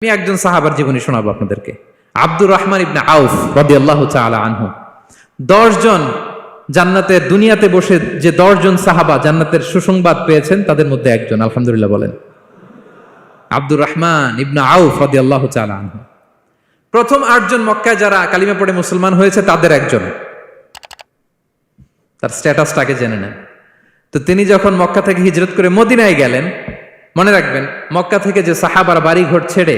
আমি একজন সাহাবার জীবনী শোনাবো আপনাদেরকে। আব্দুর রহমান ইবনে আউফ রাদিয়াল্লাহু তাআলা আনহু। 10 জন জান্নাতের দুনিয়াতে বসে যে 10 জন সাহাবা জান্নাতের সুসংবাদ পেয়েছেন তাদের মধ্যে একজন, আলহামদুলিল্লাহ বলেন। আব্দুর রহমান ইবনে আউফ রাদিয়াল্লাহু তাআলা আনহু প্রথম 8 জন মক্কায় যারা কালিমা পড়ে মুসলমান হয়েছে তাদের একজন। তার স্ট্যাটাসটাকে জেনে নেন। তো তিনি যখন মক্কা থেকে হিজরত করে মদিনায় গেলেন, মনে রাখবেন মক্কা থেকে যে সাহাবার বাড়ি ঘর ছেড়ে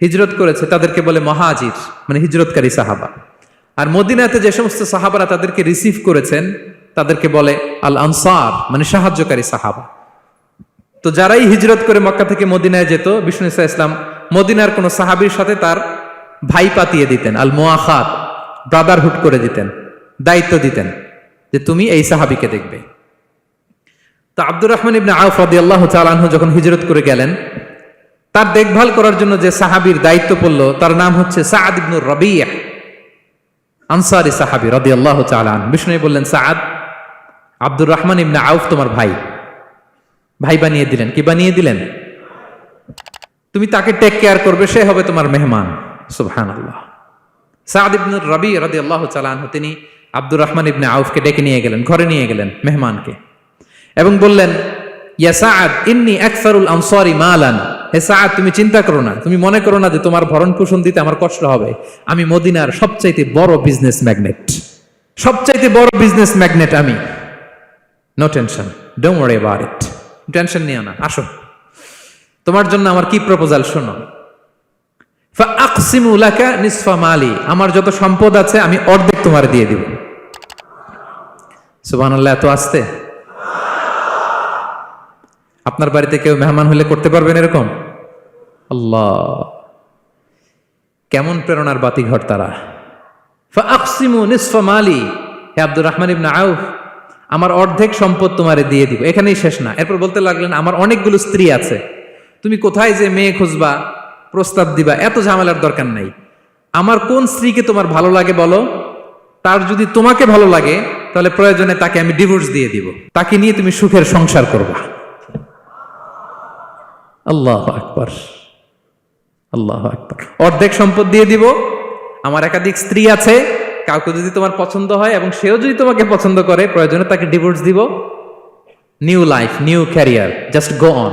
হিজরত করেছে তাদেরকে বলে মহাজির, মানে হিজরতকারী সাহাবা। আর মদিনাতে যে সমস্ত সাহাবারা তাদেরকে রিসিভ করেছেন তাদেরকে বলে আল আনসার, মানে সাহায্যকারী সাহাবা। তো যারাই হিজরত করে মক্কা থেকে মদিনায় যেত, বিষ্ণু ইসা ইসলাম মদিনার কোন সাহাবীর সাথে তার ভাই পাতিয়ে দিতেন, আল মুআখাত, ব্রাদারহুড করে দিতেন, দায়িত্ব দিতেন যে তুমি এই সাহাবীকে দেখবে। তো আব্দুর রহমান ইবনে আউফ রাদিয়াল্লাহু তাআলা আনহু যখন হিজরত করে গেলেন, তার দেখভাল করার জন্য যে সাহাবীর দায়িত্ব পড়ল তার নাম হচ্ছে সাআদ ইবনে রাবিয়া, আনসারী সাহাবী রাদিয়াল্লাহু তাআলা আনহু। বিষ্ণু বললেন, সাআদ, আব্দুর রহমান ইবনে আউফ তোমার ভাই, ভাই বানিয়ে দিলেন। কি বানিয়ে দিলেন? তুমি তাকে টেক কেয়ার করবে, সে হবে তোমার মেহমান। সুবহানাল্লাহ। সাআদ ইবনে রাবিয়া রাদিয়াল্লাহু তাআলা আনহু তিনি আব্দুর রহমান ইবনে আউফকে ডেকে নিয়ে গেলেন, ঘরে নিয়ে গেলেন মেহমানকে, এবং বললেন, ইয়া সাআদ ইন্নী আকসারুল আনসারি মালান। হে সাআদ, তুমি চিন্তা করো না, তুমি মনে করো না যে তোমার ভরণ পোষণ দিতে আমার কষ্ট হবে। আমি মদিনার সবচাইতে বড় বিজনেস ম্যাগনেট, সবচাইতে বড় বিজনেস ম্যাগনেট আমি। No tension, don't worry about it. Tension নিও না, আসো, তোমার জন্য আমার কি প্রপোজাল শোনো। ফাআকসিমু লাকা নিসফা মালি, আমার যত সম্পদ আছে আমি অর্ধেক তোমার দিয়ে দিব। সুবহানাল্লাহ। এত আসতে আপনার বাড়িতে কেউ মেহমান হলে করতে পারবেন এরকম? আল্লাহ, কেমন প্রেরণার বাতিঘর তারা। ফাআকসিমু নিসফা মালি, হে আব্দুর রহমান ইবনে আউফ, আমার অর্ধেক সম্পদ তোমারে দিয়ে দিব। এখানেই শেষ না, এরপর বলতে লাগলেন, আমার অনেকগুলো স্ত্রী আছে, তুমি কোথায় যে মেয়ে খুঁজবা, প্রস্তাব দিবা, এত ঝামেলার দরকার নাই। আমার কোন স্ত্রীকে তোমার ভালো লাগে বলো, তার যদি তোমাকে ভালো লাগে তাহলে প্রয়োজনে তাকে আমি ডিভোর্স দিয়ে দিব, তাকে নিয়ে তুমি সুখের সংসার করবা। আল্লাহু আকবার, আল্লাহু আকবার। অর্ধেক সম্পদ দিয়ে দিব, আমার একাধিক স্ত্রী আছে, কাউকে যদি তোমার পছন্দ হয় এবং সেও যদি তোমাকে পছন্দ করে প্রয়োজনে তাকে ডিভোর্স দিব। New life, new career, just go on.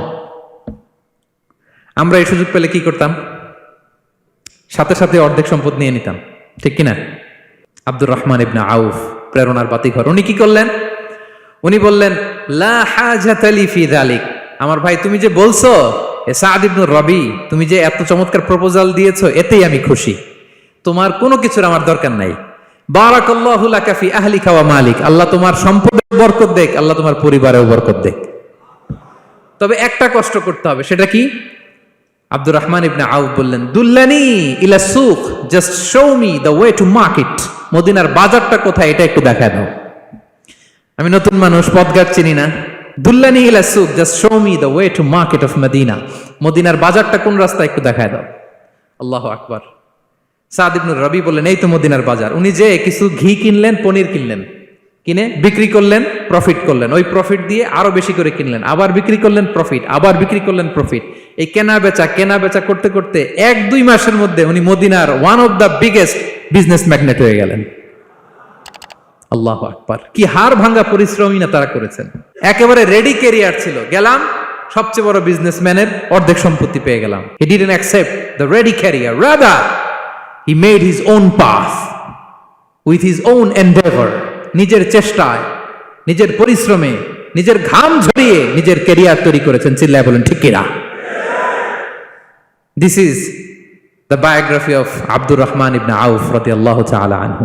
আমরা এই সুযোগ পেলে কি করতাম? সাথে সাথে অর্ধেক সম্পদ নিয়ে নিতাম, ঠিক কিনা? আব্দুর রহমান ইবনে আউফ প্রেরণার বাতিঘর। উনি কি করলেন? উনি বললেন, লা হাজাতা লি ফি যালিক। আমার ভাই, তুমি যে বলছো সাআদ ইবনে রবি, তুমি যে এত চমৎকার প্রপোজাল দিয়েছো, এতেই আমি খুশি। তোমার কোনো কিছুর আমার দরকার নাই। বারাকাল্লাহু লাকা ফি আহলিকা ওয়া মালিক, আল্লাহ তোমার সম্পদে বরকত দেখ, আল্লাহ তোমার পরিবারেও বরকত দেখ। তবে একটা কষ্ট করতে হবে, সেটা কি? আব্দুর রহমান ইবনে আউফ বললেন, দুল্লানি ইলা সুক, just show me the way to market. মদিনার বাজারটা কোথায় এটা একটু দেখায় দাও। আমি নতুন মানুষ, পথঘাট চিনি না। দুল্লানি ইলা সুক, just show me the way to market of Medina. মদিনার বাজারটা কোন রাস্তা একটু দেখায় দাও। আল্লাহু আকবার। সাআদ ইবনে রবি বললেন, এই তো মদিনার বাজার। উনি যে কিছু ঘি কিনলেন, পনির কিনলেন, কিনে বিক্রি করলেন, প্রফিট করলেন। ওই প্রফিট দিয়ে আরো বেশি করে কিনলেন, আবার বিক্রি করলেন, প্রফিট, আবার বিক্রি করলেন, প্রফিট। এই কেনা বেচা করতে করতে 1-2 মাসের মধ্যে উনি মদিনার one of the biggest business magnate হয়ে গেলেন। আল্লাহু আকবার। কি হাড় ভাঙ্গা পরিশ্রমই না তারা করেছেন। একেবারে রেডি ক্যারিয়ার ছিল, গেলাম সবচেয়ে বড় বিজনেসম্যানের অর্ধেক সম্পত্তি পেয়ে গেলাম। He didn't accept the ready career, rather he made his own path with his own Endeavour. নিজের চেষ্টায়, নিজের পরিশ্রমে, নিজের ঘাম ঝরিয়ে নিজের ক্যারিয়ার তৈরি করেছেন। চিল্লায় বলেন ঠিক কিনা? This is the biography of Abdul Rahman ibn Auf radiyallahu ta'ala anhu.